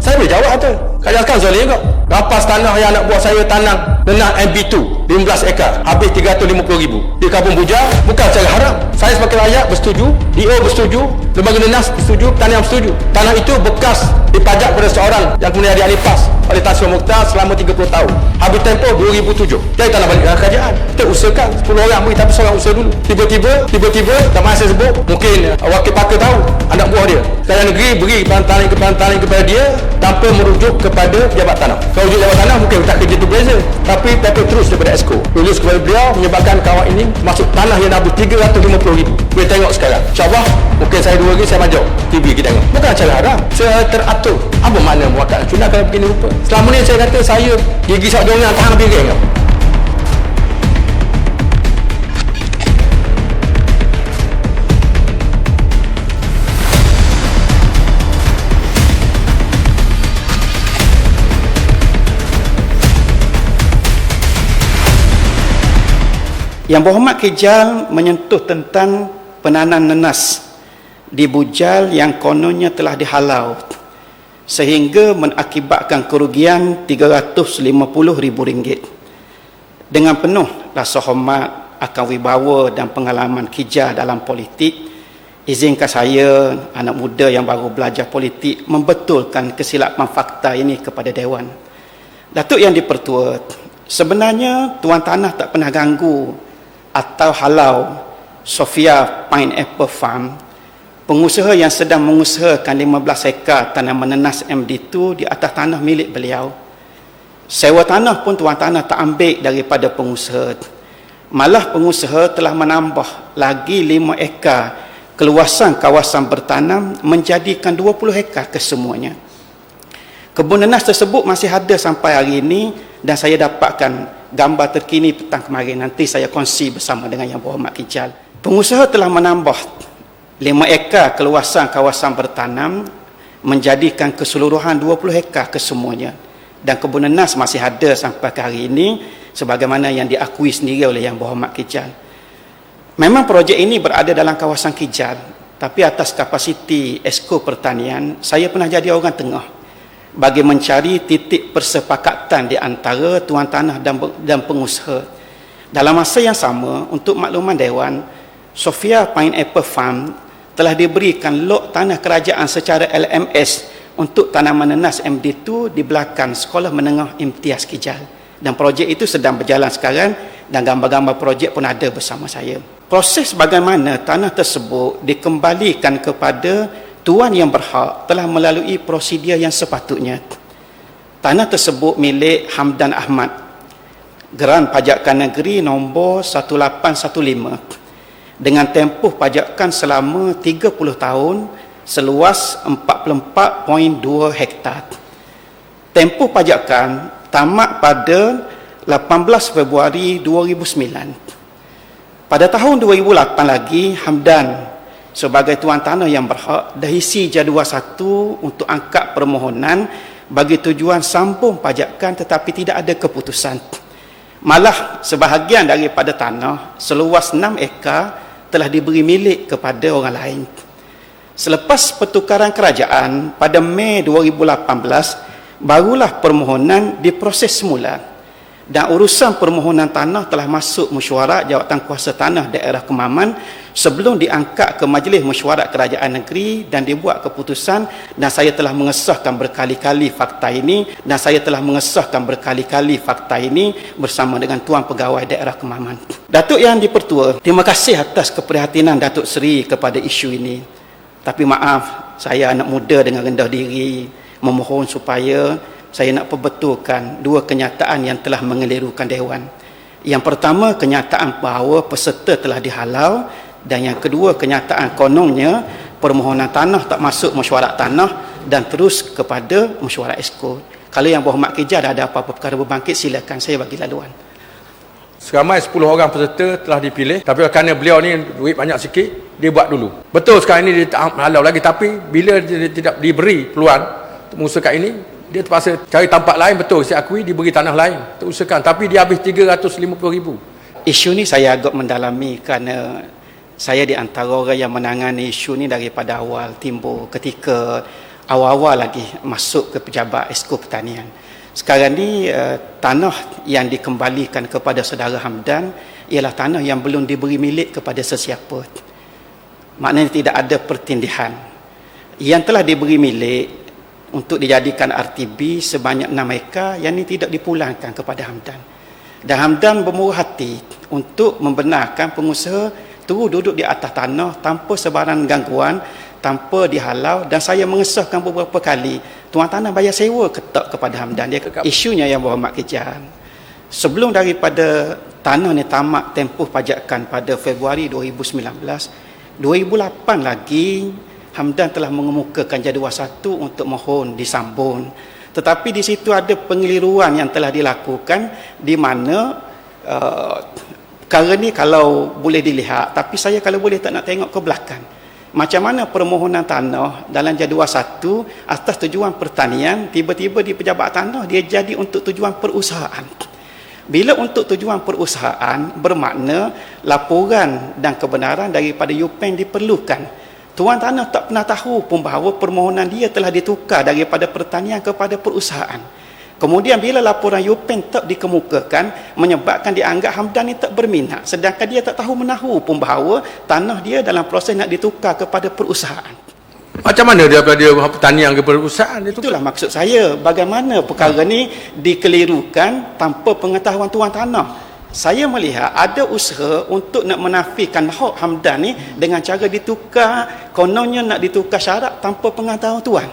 Saya boleh jawab tu. Kajian zalim kok. Rampas tanah yang anak buah saya tanam nenah MB2 15 ekar habis 350,000 di Kampung Bujar, bukan secara haram. Saya sebagai rakyat bersetuju, DO bersetuju, lembaga nenas bersetuju, Tahniah bersetuju. Tanah itu bekas dipajak pada seorang yang kemudian dialipas oleh Tan Sri Mukhtar selama 30 tahun. Habis tempoh 2007. Jadi tanah balik dalam kerajaan. Kita usahakan 10 orang beri, tapi seorang usaha dulu. Tiba-tiba tak mahu saya sebut, mungkin wakil pakar tahu anak buah dia. Kerajaan negeri beri pantalan kepada dia tanpa merujuk kepada pejabat tanah. Kalau rujuk pejabat tanah mungkin tak kerja tu beza. Tapi paper terus daripada Esko. Lulus kepada beliau menyebabkan kawan ini masuk tanah yang habis 350,000. Boleh tengok sekarang. InsyaAllah mungkin saya 2 hari saya majok TV kita tengok. Bukan cara haram. Saya teratur. Apa makna muakat cuna kalau begini rupa? Selama ni saya kata saya gigi sak jongan tahan piring. Yang Berhormat Kijal menyentuh tentang penanaman nenas di Bujal yang kononnya telah dihalau sehingga mengakibatkan kerugian RM350,000. Dengan penuh rasa hormat akan wibawa dan pengalaman Kijal dalam politik, izinkan saya, anak muda yang baru belajar politik, membetulkan kesilapan fakta ini kepada Dewan. Datuk Yang di-Pertua, sebenarnya Tuan Tanah tak pernah ganggu atau halau Sofia Pineapple Farm, pengusaha yang sedang mengusahakan 15 ekar tanaman nenas MD2 di atas tanah milik beliau. Sewa tanah pun Tuan Tanah tak ambil daripada pengusaha. Malah pengusaha telah menambah lagi 5 ekar keluasan kawasan bertanam menjadikan 20 ekar kesemuanya. Kebun nenas tersebut masih ada sampai hari ini dan saya dapatkan gambar terkini petang kemarin. Nanti saya kongsi bersama dengan Yang Berhormat Kijal. Pengusaha telah menambah 5 ekar keluasan kawasan bertanam menjadikan keseluruhan 20 ekar kesemuanya. Dan kebun nenas masih ada sampai ke hari ini sebagaimana yang diakui sendiri oleh Yang Berhormat Kijal. Memang projek ini berada dalam kawasan Kijal, tapi atas kapasiti Esko Pertanian, saya pernah jadi orang tengah bagi mencari titik persepakatan di antara tuan tanah dan pengusaha. Dalam masa yang sama, untuk makluman Dewan, Sofia Pineapple Farm telah diberikan log tanah kerajaan secara LMS untuk tanaman nenas MD2 di belakang Sekolah Menengah Imtiaz Kijal. Dan projek itu sedang berjalan sekarang dan gambar-gambar projek pun ada bersama saya. Proses bagaimana tanah tersebut dikembalikan kepada tuan yang berhak telah melalui prosedur yang sepatutnya. Tanah tersebut milik Hamdan Ahmad, Geran Pajakan Negeri nombor 1815 dengan tempoh pajakan selama 30 tahun seluas 44.2 hektar. Tempoh pajakan tamat pada 18 Februari 2009. Pada tahun 2008 lagi, Hamdan sebagai tuan tanah yang berhak dah isi jadual 1 untuk angkat permohonan bagi tujuan sambung pajakan tetapi tidak ada keputusan. Malah sebahagian daripada tanah seluas 6 ekar telah diberi milik kepada orang lain. Selepas pertukaran kerajaan pada Mei 2018, barulah permohonan diproses semula. Dan urusan permohonan tanah telah masuk mesyuarat Jawatankuasa Tanah Daerah Kemaman sebelum diangkat ke Majlis Mesyuarat Kerajaan Negeri dan dibuat keputusan, dan saya telah mengesahkan berkali-kali fakta ini bersama dengan Tuan Pegawai Daerah Kemaman. Datuk Yang di-Pertua, terima kasih atas keprihatinan Datuk Seri kepada isu ini. Tapi maaf, saya anak muda dengan rendah diri memohon supaya saya nak perbetulkan 2 kenyataan yang telah mengelirukan Dewan. Yang pertama, kenyataan bahawa peserta telah dihalau, dan yang kedua, kenyataan kononnya permohonan tanah tak masuk mesyuarat tanah dan terus kepada mesyuarat Esko. Kalau Yang Berhormat Kijal ada apa-apa perkara berbangkit, silakan saya bagi laluan. Seramai 10 orang peserta telah dipilih, tapi kerana beliau ni duit banyak sikit, dia buat dulu. Betul sekarang ini dia tak halau lagi, tapi bila dia tidak diberi peluang untuk mengusahakan ini, dia terpaksa cari tempat lain. Betul, saya akui diberi tanah lain untuk usahakan, tapi dia habis 350,000. Isu ni saya agak mendalami kerana saya di antara orang yang menangani isu ni daripada awal timbul ketika awal-awal lagi masuk ke pejabat Esko Pertanian. Sekarang ni tanah yang dikembalikan kepada saudara Hamdan ialah tanah yang belum diberi milik kepada sesiapa. Maknanya tidak ada pertindihan. Yang telah diberi milik untuk dijadikan RTB sebanyak 6 ekar, yang ini tidak dipulangkan kepada Hamdan. Dan Hamdan bermurah hati untuk membenarkan pengusaha terus duduk di atas tanah tanpa sebarang gangguan, tanpa dihalau, dan saya mengesahkan beberapa kali tuan tanah bayar sewa ke tak kepada Hamdan. Dia isunya yang berhormat Kejal, sebelum daripada tanah ni tamat tempoh pajakan pada Februari 2019, 2008 lagi Hamdan telah mengemukakan jadual 1 untuk mohon disambung. Tetapi di situ ada pengeliruan yang telah dilakukan, di mana perkara ni kalau boleh dilihat, tapi saya kalau boleh tak nak tengok ke belakang. Macam mana permohonan tanah dalam jadual 1 atas tujuan pertanian, tiba-tiba di pejabat tanah dia jadi untuk tujuan perusahaan. Bila untuk tujuan perusahaan, bermakna laporan dan kebenaran daripada UPEN diperlukan. Tuan tanah tak pernah tahu pun bahawa permohonan dia telah ditukar daripada pertanian kepada perusahaan. Kemudian bila laporan UPEN tak dikemukakan, menyebabkan dianggap Hamdan ni tak berminat, sedangkan dia tak tahu menahu pun bahawa tanah dia dalam proses nak ditukar kepada perusahaan. Macam mana dia pertanian ke perusahaan itu? Itulah maksud saya, bagaimana perkara ni dikelirukan tanpa pengetahuan tuan tanah. Saya melihat ada usaha untuk nak menafikan hak Hamdan ni dengan cara ditukar, kononnya nak ditukar syarat tanpa pengetahuan tuan.